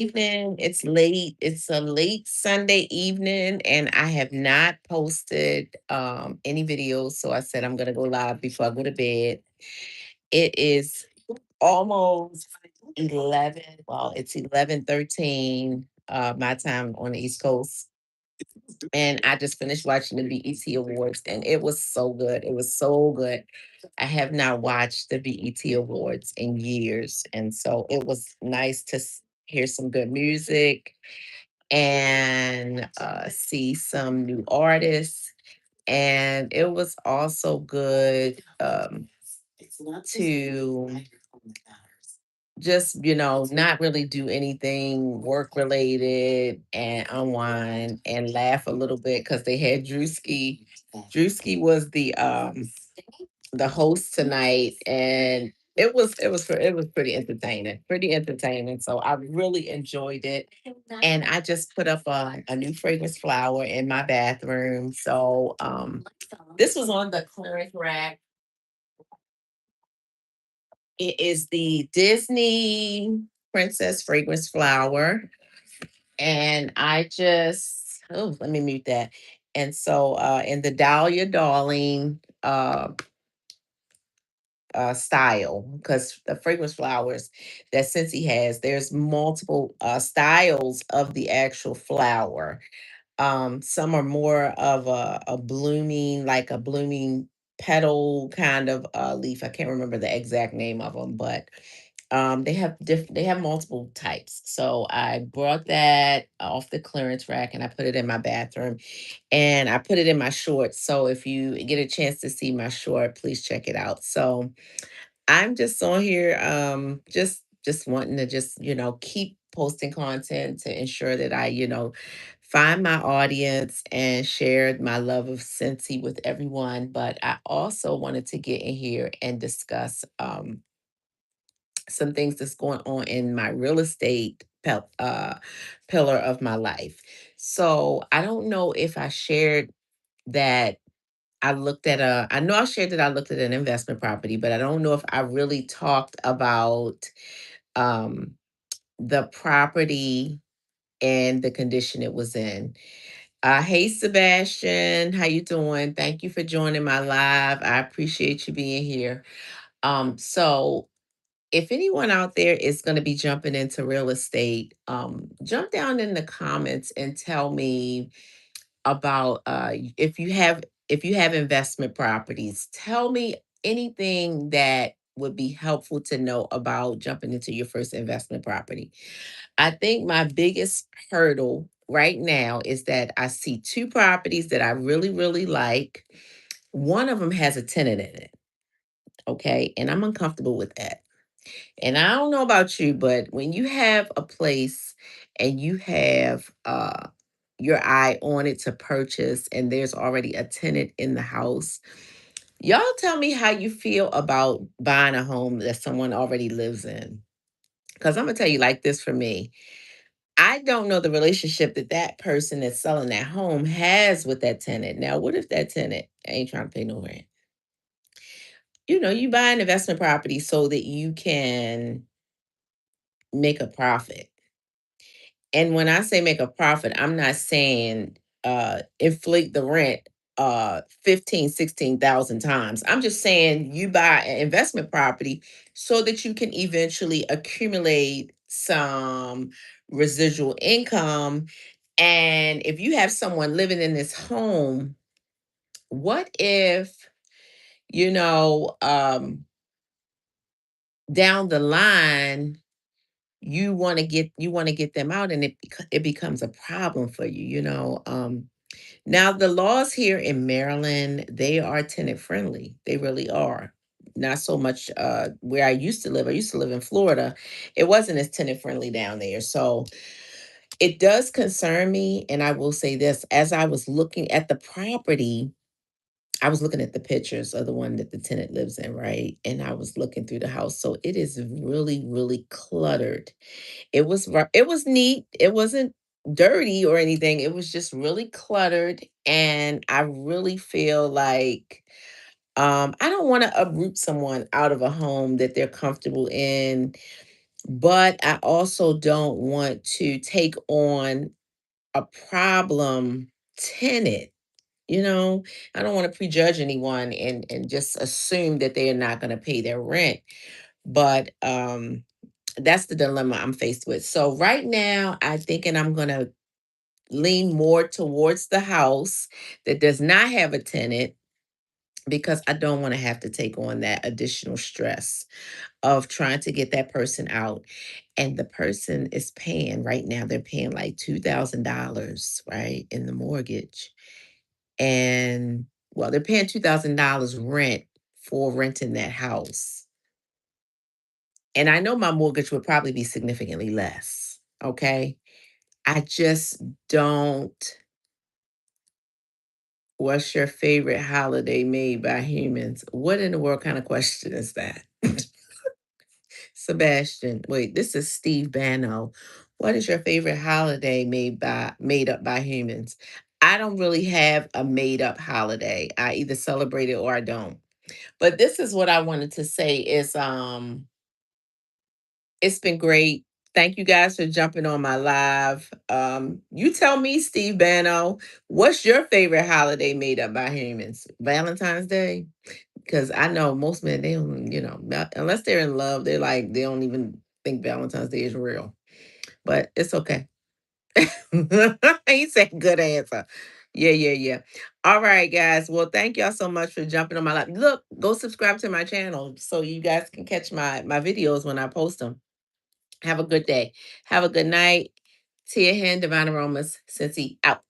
Evening. It's late. It's a late Sunday evening, and I have not posted any videos. So I said I'm gonna go live before I go to bed. It is almost 11. Well, it's 11:13 my time on the East Coast. And I just finished watching the BET Awards, and it was so good. It was so good. I have not watched the BET Awards in years, and so it was nice to hear some good music and see some new artists. And it was also good to just not really do anything work related and unwind and laugh a little bit because they had Drewski was the host tonight, and it was pretty entertaining. So I really enjoyed it, and I just put up a new fragrance flower in my bathroom. So this was on the clearance rack. It is the Disney Princess Fragrance Flower. And I just, oh, let me mute that. And so in the Dahlia Darling style, because the fragrance flowers that Scentsy has, there's multiple styles of the actual flower. Some are more of a blooming, like a blooming petal kind of leaf. I can't remember the exact name of them, but they have multiple types. So I brought that off the clearance rack and I put it in my bathroom and I put it in my shorts. So if you get a chance to see my short, please check it out. So I'm just on here, just wanting to just, keep posting content to ensure that I, find my audience and share my love of Scentsy with everyone. But I also wanted to get in here and discuss some things that's going on in my real estate pillar of my life. So I don't know if I shared that I know I shared that I looked at an investment property, but I don't know if I really talked about um, the property and the condition it was in. Hey Sebastian, how you doing? Thank you for joining my live. I appreciate you being here. So if anyone out there is going to be jumping into real estate, jump down in the comments and tell me about if you have investment properties. Tell me anything that would be helpful to know about jumping into your first investment property. I think my biggest hurdle right now is that I see two properties that I really, really like. One of them has a tenant in it. Okay. And I'm uncomfortable with that. And I don't know about you, but when you have a place and you have your eye on it to purchase and there's already a tenant in the house, y'all tell me how you feel about buying a home that someone already lives in. Because I'm going to tell you like this for me. I don't know the relationship that that person that's selling that home has with that tenant. Now, what if that tenant ain't trying to pay no rent? You buy an investment property so that you can make a profit. And when I say make a profit, I'm not saying inflate the rent 15, 16,000 times. I'm just saying you buy an investment property so that you can eventually accumulate some residual income. And if you have someone living in this home, what if, you know, um, down the line you want to get them out and it becomes a problem for you, now the laws here in Maryland, they are tenant friendly, they really are. Not so much where I used to live in Florida. It wasn't as tenant friendly down there, so it does concern me. And I will say this, as I was looking at the property, I was looking at the pictures of the one that the tenant lives in, right? And I was looking through the house, so it is really, really cluttered. It was neat. It wasn't dirty or anything. It was just really cluttered, and I really feel like I don't want to uproot someone out of a home that they're comfortable in. but I also don't want to take on a problem tenant. You know, I don't want to prejudge anyone and just assume that they are not going to pay their rent. But that's the dilemma I'm faced with. So right now, I thinking I'm going to lean more towards the house that does not have a tenant because I don't want to have to take on that additional stress of trying to get that person out. And the person is paying right now, they're paying like $2,000, right, in the mortgage. And well, they're paying $2,000 rent for renting that house. And I know my mortgage would probably be significantly less. Okay. I just don't. What's your favorite holiday made by humans? What in the world kind of question is that? Sebastian, wait, this is Steve Bano. What is your favorite holiday made up by humans? I don't really have a made up holiday. I either celebrate it or I don't. But this is what I wanted to say is it's been great. Thank you guys for jumping on my live. You tell me, Steve Bano, what's your favorite holiday made up by humans? Valentine's Day? Because I know most men, they don't, unless they're in love, they're like, they don't even think Valentine's Day is real. But it's okay. He said, good answer. Yeah, yeah, yeah. All right, guys. Well, thank y'all so much for jumping on my live. Look, go subscribe to my channel so you guys can catch my videos when I post them. Have a good day. Have a good night. Tia Hen, Divine Aromas, Cincy out.